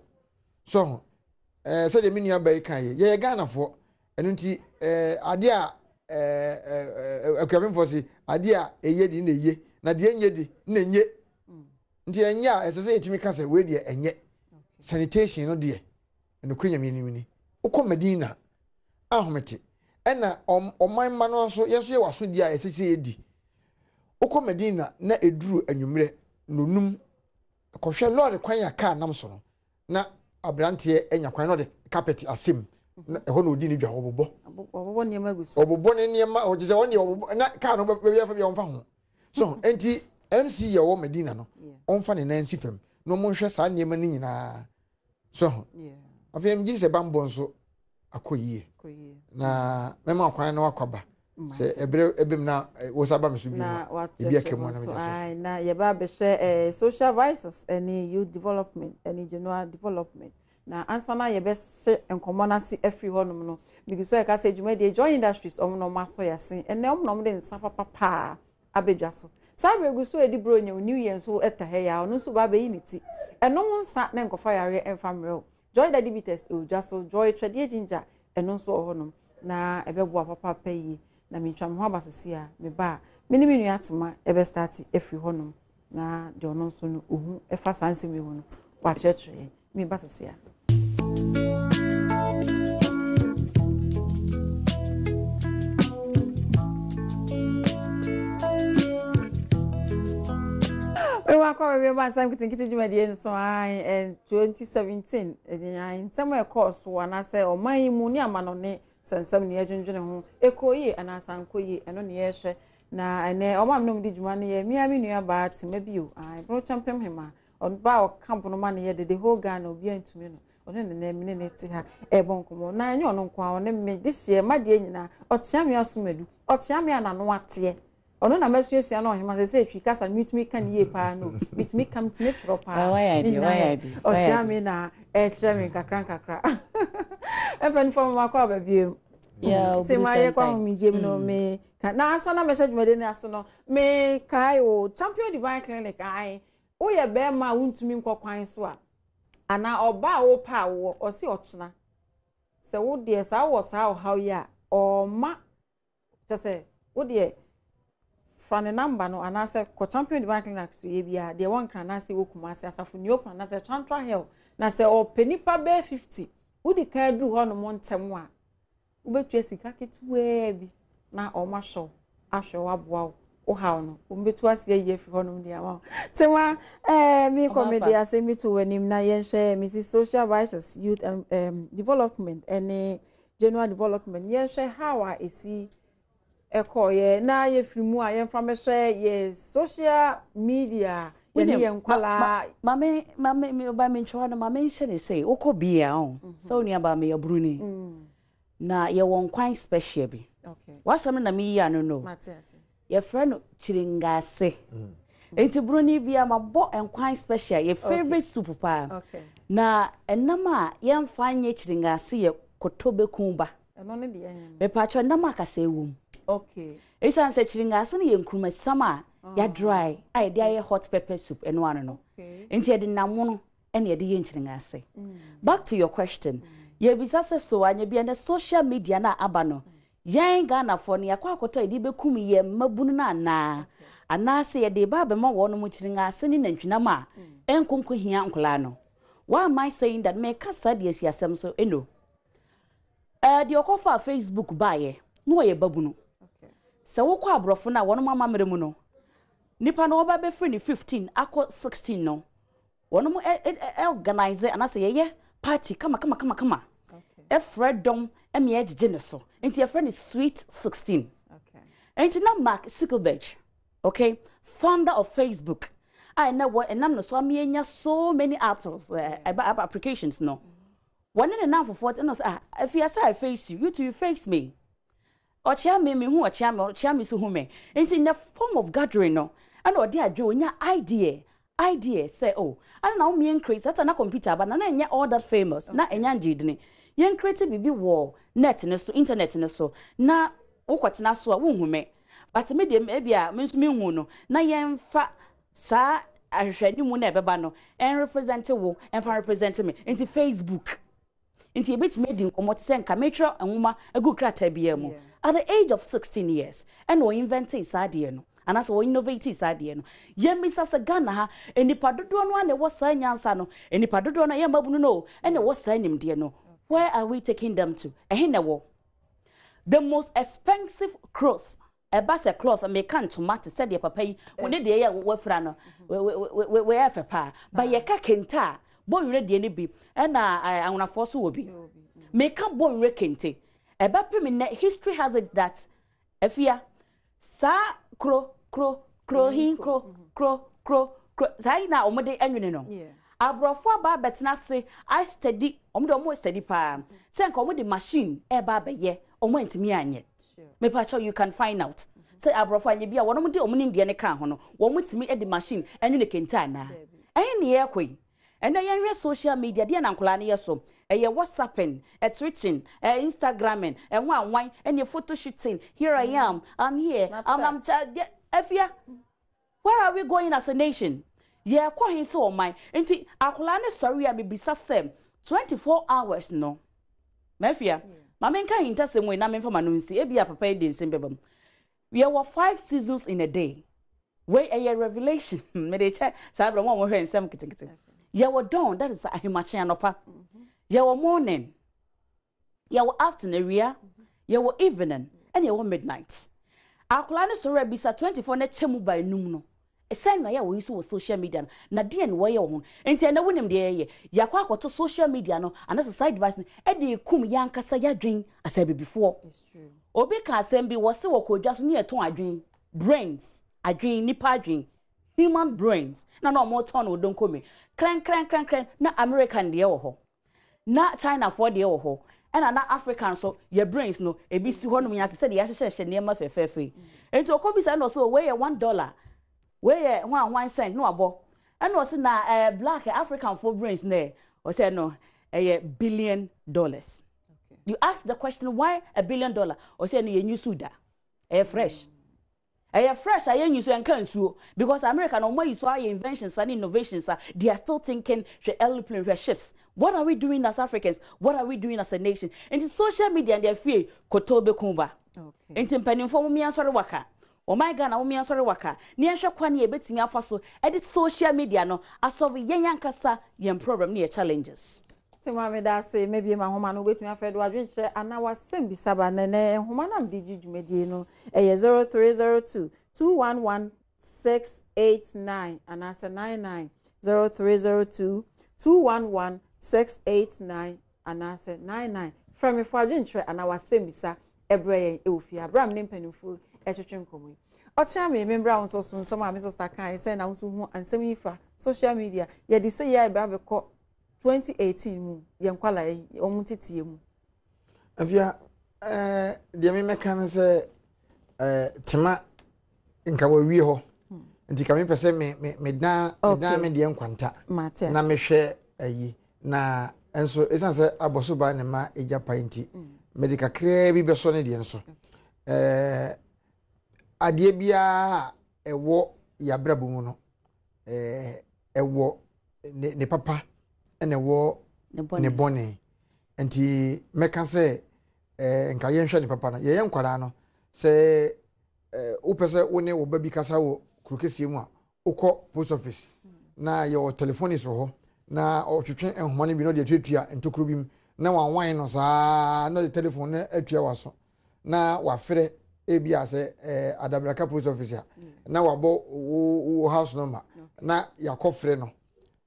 so sɛ de menu aba kan ye Ghana fo eno nti ade a akwabemfo si ade a eye di na eye na de enye di na enye nti enye a ɛsɛ sɛ yetimi ka sɛ we de enye sanitation no de eno kura nyame ni ukɔ Medina ahomete ɛna ɔman ma no so yeso ye waso di a ɛsɛ edi ukɔ Medina na eduru anwumre nonum kɔhwɛ lord kwan ya car nam so no na abrante enya kwan no de carpet asem na ɛhɔ na odi ni dwa obobɔ niema guso obobɔ ne niema o gye woni obobɔ na car no be ya fa bia ɔmfa ho so enti MC ye wɔ Medina no ɔmfa ne nansi fam no mo hwɛ saa niema ni nyinaa so afei mgye se bambo nso akoyie na mema kwan na wakwaba se ebem na wo saba mesu bi na ebi akemu na meja so na ye ba be hwe social vices any youth development any general development na ansa na ye be hye enkomo na si afri honum no because so e ka say djuma de join industries om no maso yase ene om no de nsa papa abedwa so sabre gu so edi bro nya new year so eta he ya ono so ba be yi niti eno nsa na enkofa yare enfamre joy daddy bites o so joy trade ginger eno nso ohonum na ebebo papa payi na mitwam ho abasese a me ba mini minu atema ebe start every honum na de ono nso no ohu efa sanse me wono wa church me basese a welcome we ba Nsem Nketenkete dwumadie nso and 2017 nsem course wana say oman mu ni amano ne sansam ne adwendwene ho ekoyi anasankoyi eno ne yehwe na ene omam nom di dwuma ne ye miami nua ba tema bio bro champion hema on ba camp no man here the whole Ghana obi antumi no ono ne me ne te ha e bonkomo na anya ono nko a ono me this year ma de nyina otia me asomadu otia me anano ate ono na masuasia na ohema se etwi kasa mitumi kan ye pa no mitumi kam tumi tworo pa why otia me na e kire me kakra even from makwa ba biem ti ma ye kwa mi jem no me na asa na message me de na asa no me kai o champion divine clinic ai wo ye be ma wuntumi nkokwan so a ana oba wo pa wo osi ochina se wo de sa wo sa how ya o ma just wo de from the number no ana se ko champion divine clinic so ye bia de won kan na se wo kuma se asafo ni open na se tantra hell na se o penipa be 50 wo di ka du ho no montem a wo betu asika ketuwe bi na o ma show ahwe wa boa wo ha no wo betu asie ye fi ho no dia wa tema mi comedy ase mi to wanim na yen share Mrs Social Vices Youth Development and General Development yen share how a esi ekoye na ye filmu a yen fa me share ye social media ye ne yen kwala mame me oba me ntwa no mame nhye ne say okobia on so oni aba me yabruni na ye won kwan special bi okay wasam na me ya no Matias ye friend chiringase enti bruni bia mabo enkwan special ye favorite soup pa okay na enama ye mfa nye chiringase ye kotobekun ba eno ne de yen me pacho enama akasa ewum okay esan se chiringase ne ye nkruma sama ya dry ai dia ye hot pepper soup eno ano no okay enti ye de namono ene ye de ye chiringase back to your question ye bisase so anya bia na social media na aba no yen Ghana for ne yakwa akoto edi bekum ye mabunu na ana se ye de ba be ma wono mu chiringase ni nantwina ma enkonko hia nkola no why am I saying that me kasa de asiasem so eno de okofa Facebook baye no ye babunu okay se wokọ abrofo na wono mama mere mu no nipa no oba be free ni 15 akọ 16 no wono mu organize ana se ye party kama okay e freedom e me ejije ne so enti e friend is sweet 16 okay enti na Mark Zuckerberg okay founder of Facebook I know what and I'm no so me nya so many applications no one in now for 40 no if you say I face you to face me ochia me hu ochia me so hu me enti in the form of gathering no and odi adwo nya idea say oh and now me increase that na computer but na nya all that famous na enya njidini yen create bibi wo net ne so internet ne so na wokotena so a wo hu me but me dem e bia me so me hu no na yen fa sa ahwehwani mu na ebeba no en represent wo en fa represent me into Facebook into a bit made in komo senka metro enwuma egu krata bia mu at the age of 16 years and we invented isade no and as we innovate isade no yemisa se Ghana ha enipa dodo no ane wo sa nyansa no enipa dodo no yemabunu no ene wo sa nimde no where are we taking them to ehinewo the most expensive cloth a base cloth me can tomato said your papa when de ye we fra no we afepa but ye ka kenta bon ready ni bi na anwonafo so wo bi me ka bon re kente e ba pe me na history has it that afia sa kro sai na omode anwene no abrofo aba betena se I study omo study pa say nka omo the machine e ba be ye omo ntimi anye me pa you can find out say abrofo anye bia wono de omo nim de ne kan ho no wo mutimi e the machine anwene kenta na ne ye kwai ena yenhwe social media de na nkola ne yeso eye WhatsApping Twitching Instagramming anwan ene photo shooting here I am I'm here I'm afia where are we going as a nation ye kwa hin so man enti akola ne sorry a me bisa sem 24 hours no mafia mama nka hinta sem we na me fama no nsi e bia papa e de nsem bebam we were 5 seasons in a day we a revelation me de che sabra mo hwe nsem Nketenkete ye were dawn that is ahimachi anopa ye were morning ye were afternoon ye were evening and ye were midnight akola ne sorry bisa 24 na chemu by num no esen na ya wo iso social media na de ne wo ye ho enti na wonim de ye yakwa akoto social media no anasa side device e de kum yankasa yadwen asabe before it's true obi ka asem bi wo se wo kodwa so ne eton adwen brains adwen nipa adwen human brains na no more turn o don come crank na American de wo na China for de wo and na African so your brains no ebi si ho no nya te say de ya hye nema fefefe enti okobi say no so we $1 we 1 cent no abo and no say na black African for brains na o say no $1 billion. You ask the question why $1 billion or say no you new suda fresh fresh I use and can so because America no more use our inventions and innovations they are still thinking airplane ships. What are we doing as Africans? What are we doing as a nation? And the social media and their fear kotobe kumba. Okay. And timpani for me answer waka. Oh my God, na me answer waka. Ni answer kwani ebetimi afa so edit social media no asolve yen kasa yen problem ni challenges. So mama da say maybe my homa no betimi afredo adwen kire ana wasem bisaba nene homa na mdiji dwumedie no 0302 211 689 and answer 99 0302 211 689 and answer 99 from me for adwen kire ana wasem bisa ebreye eofi abram ne mpanimfu etwetwe nkomo ocha me membra won so so ma me sister kan say na so hu ansem yifa social media ye de say ya ba be ko 2018 mu yenkwala omutitie mu afia de me meka no se tema nka wa wie ho nti ka me pese me dan me de nkwanta na me hwe ayi na enso esanse aboso ba ne ma eja painti medical kre bi be so ne de nso ade bia ewo ya brabo mu no ewo ne papa ene wo ne bone enti meka se nka ye nhwe ne papa na ye nkwara no se upese wo ne wo babi kasa wo kurukesie mu a ukọ post office na ye wo telephone so ho na otwetwe enhoma ne bi no de tuatua ntokuru bim na wanwan no saa na de telephone na atua waso na wafere ebia se adabraka post office a na wabo wo house number na yakofre no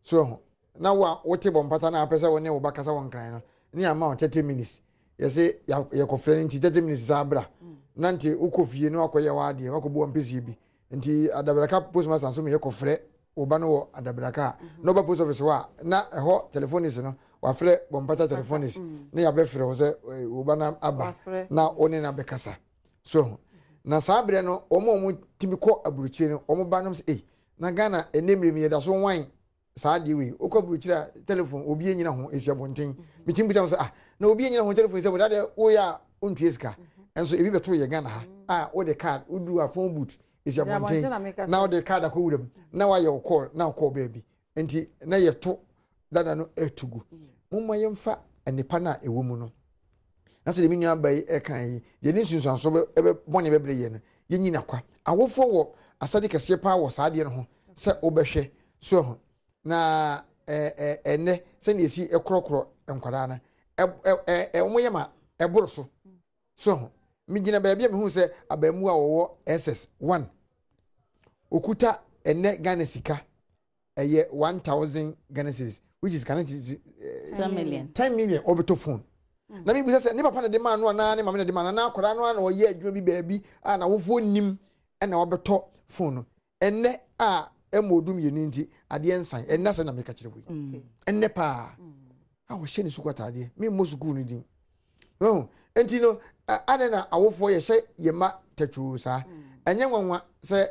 so na wote bompata na apesa woni wo bakasa won kran no ni ama 30 minutes yese yakofre nti 30 minutes zabra na nti ukofie no akoye waade wakobo mpesi bi nti adabraka post master so me yakofre oba no wo adabraka no ba post office wa na eho telephones no wafre bompata telephones na ya befre wo se oba na aba na oni na bekasa so na sabre no omo timiko aburuchi no omo ba no se na Ghana enemre mi yeda so wan saadi we okobruchira telephone obi enyina ho esiabonten mitimbusa so na obi enyina ho telephone se bodade wo ya ontwieska enso ebi beto ye Ghana ha wo de card udu a phone boot esiabonten na wo de card akowuram na wa ye call na call baby enti na ye to dada no etugu mumma yemfa anipa na ewo mu no na se de minua bai ekan yi ye ni sunsuanso ebe bone bebre ye no ye nyina kwa awofo wo asade kese pa wo saade no ho se obehwe so na ene se ne esi ekrokro enkwada na omoye ma eboro so mi gina ba bia me hu se abamu a wo SS1 okuta ene Ghana sika eye 1000 Ghana cedis which is Ghana 10 million obeto phone na mi bisa se ne papa na de ma no na ne mama na de ma na akwada no na oye adwuma bi baabi na wofo nim na obeto phone ene emodum ye nti ade ensan enna se na meka kire wo enne pa wo hye ne sukwata ade me mo suku no din enti no ade na awofo ye hye ye ma tachu sa enye nwanwa se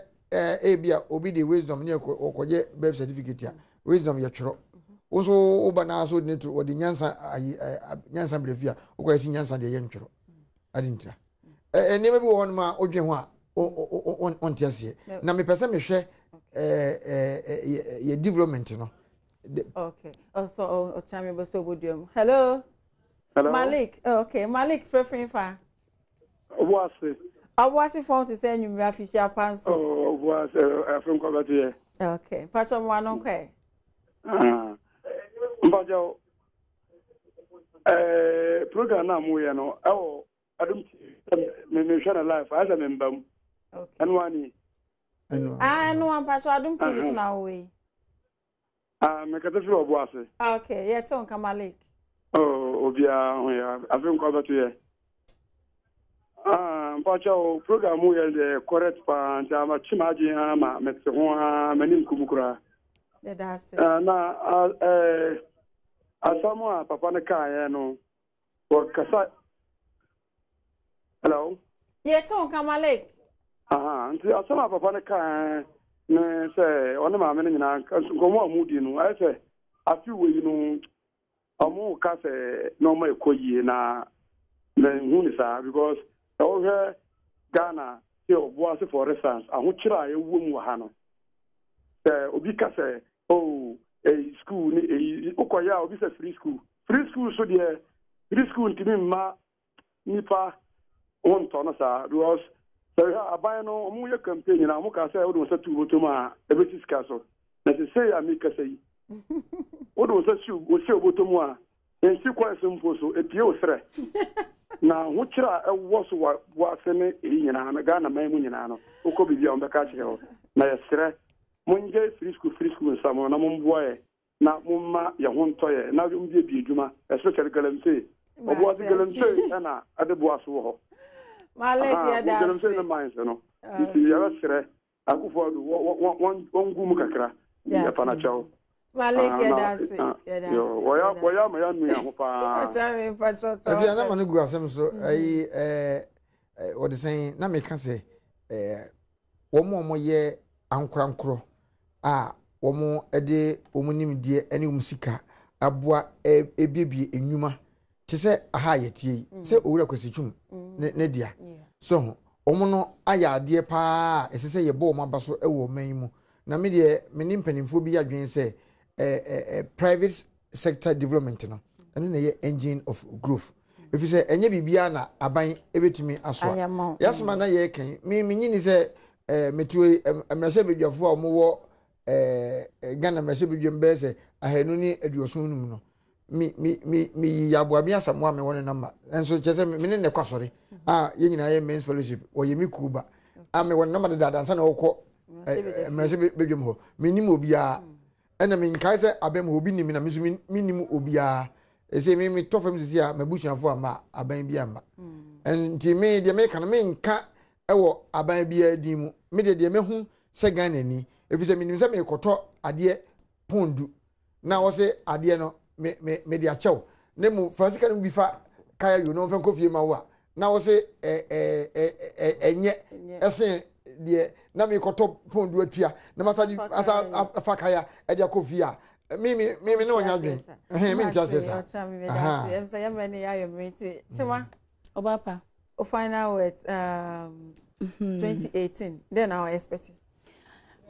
ebia obi de wisdom ne okoje birth certificate a wisdom ye twero wo ba na so ne to odi nyansa brefia okoye si nyansa de ye ntwero ade ntira enema bi wo no ma odwen ho a on tiase na me pese me hwe your development, you know. Okay. Also, Ochami Bosobodium. Hello. Hello. Malik. Okay. Malik, preferring for. What's it? I was informed to send you official pencil. Oh, what's it? From Coventry. Okay. Patron one okay. Mbajo. Program na mu ya no. Adom me share life as a member. Okay. And one. No one patron Adom TV now we. Me kata fi obuase. Okay. Yeah, ton Malik. Oh, obia ya. Afem Coventry. mpacho program we the correct pa ntama chimaji ha ma metse ho ha manim kumukura that's it na asamu papa ne kan no wo kasa hello ton Kamalek nti asamu papa ne kan ne se one ma me nyina nkomo amudi no ai se afi we no amu ka se no ma ekoyie na hu ni sa because Ghana was for instance ahuchira ewu mu ha no obi ka say a school ni ukoya obi say free school so there free school ntimi ma nipa on to no sa because aban no omu ye campaign na omu ka say odo say tu botoma ebeti ska so na say amika say odo say o botomu a ensi kwa sempo so epie osre na huchira ewoso wa sene nyina na Ghana mai mu nyina no uko bibia on beka chiro na yesre munje free school samo na mumboye na mumma ya hontoye na mbie bi adwuma especially galamse obo ati galamse na adebo aso ho Malek ya da galamse na mines no iti ya yesre akufo do won gumu kakra ya pana chao Malek ya da se yo waya ma ya nu ya ho pa acha me pacho to Afia na manu gu asem so ayi what they saying na me ka say wo mo ye ankorankoro a wo mo de omunimdie ene musika aboa ebiebie enwuma te se aha yetie se owura kwasitwum ne dia so wo mo no aya ade pa esese ye bo mo abaso ewo man mu na me de me ni mpanimfo bi adwen se private sector development no ene na ye engine of growth if you say enye bibia na aban ebetumi aso yasma na ye kan me nyini se metue emrase bedwafo a mo wo Ghana emrase bedwam be se ahanu ni aduosun num no mi yaboa mi asamoa me wona namba enso chese me ne kwasore ye nyina ye men's fellowship o ye mi kuba me wona namba de dadansa na okọ emrase bedwam ho minim obia ena me nkai se abem ho bi nim na minim obia ese me tofam sisi a mabusuafo ama aban bi ama enti me de me kan me nka ewo aban bi adi mu me de me hu se Ghana ni efise minim se me koto ade pondu na wo se ade no me de achew ne mu fasika no bi fa kaya yo no fa kofie ma wo na wo se enye ese de na me koto pondu atua na masaji asa afakaya e de kofie a mimi no nya dwen mi ntia sa em say am reni ya meti tema Obapa o final words 2018 then our expecting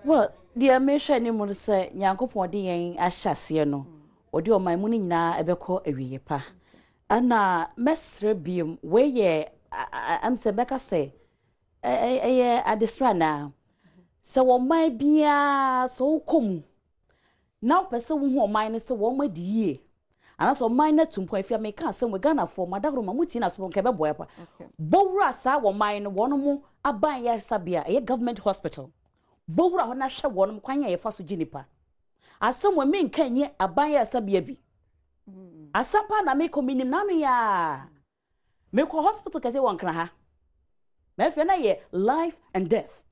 well the measure ni mo say Nyankopon de yen ahyase no odi o man mu ni nyina ebekọ awiye pa ana mesre biem we ye am say beka say adestra na se wo man bia so kom now person wo ho man se wo ma die ana so man na tumpo afia me ka se we Ghana for madagro ma muti na so nke be boy pa bowura sa wo man no wono mu aban ya sabia e government hospital bowura ho na hwe wono kwanya ye fa so ginipa asem we me nka nye aban ya sabia bi asampa na me kominim nanu ya me ko hospital kase won kra ha me fe na ye life and death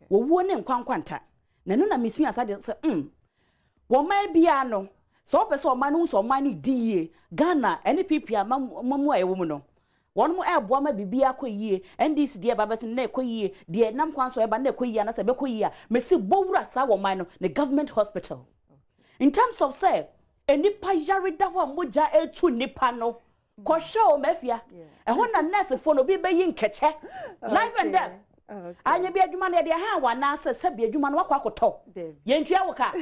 wo wo ne nkwankwanta na no na mesu asade se wo man bia no so person man no so man die Ghana NPP mamu ayewo mu no won mu ebo ma bibia koyie NDC die babase na koyie die nam kwan so eba na koyie na se be koyie mesi bowura sa wo man no the government hospital in terms of say enipa yarida ho moja etu nipa no ko show mafia ho na nurse fo no bi be yi nkeche life and death anya bi adwuma na de ha wa na se bi adwuma no wakwa koto yentua wo ka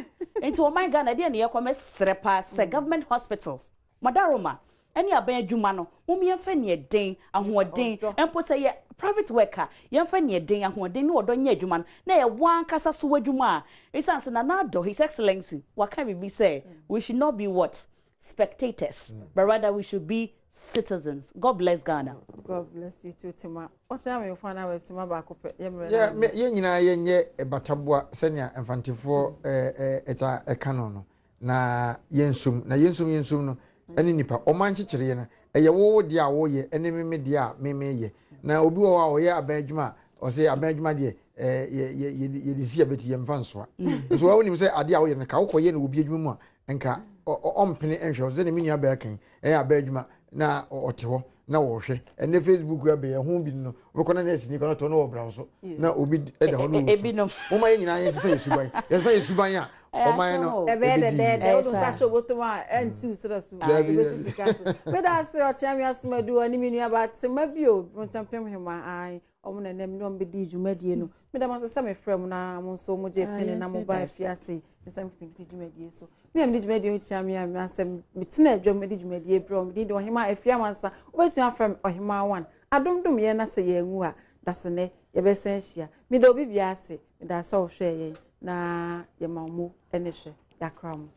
enti o man Ghana de ne yakwa mesrepa se government hospitals madaroma ani aban adwuma no mum yemfa ne den ahoden empo se ye private worker yemfa ne den ahoden ne odo nya adwuma na ye wan kasa so adwuma a isanse na do his excellency waka bi say we should not be what spectators but rather we should be citizens. God bless Ghana. God bless you too, Tima. What's your final words, Tima Bakope? Yeah, ye nyina ye batabua senia emfantifo eta ekano no na yensum no ani nipa omanchi kyere no eye wo de a wo ye ene me de a me ye na obi wo a wo ye aban adwuma o se aban adwuma de ye de si abeti ye mfa nsoa so wa wonim se ade a wo ye na ka wo koye na obi adwuma mu a enka ompene enhwe o se ne menua ba kan aban adwuma na ote ho na wo hwe ene Facebook ya be ye ho bi no wo kona na esini kona to no wo bra so na obi eda ho no wo ma ye nyina ye se yesuban a o ma ye no e be de o do sa so botoma entu sira su e be sika so me da se o chamia asmadu ani menua ba tema bio no champion hema ai o mo na nem no be di dwumadie no me da ma se me frem na mo so mo je pene na mo ba fiase Nsem Nketenkete dwumadie so me am di dwumadie o chamia me asem metina adwam di dwumadie bro me di ohema afia mansa obetu afrem ohema 1 adom ye na se ye nwu a dasene ye be sen hia me da obi biase me da se o hwe ye na ye mamu ene hwe yakram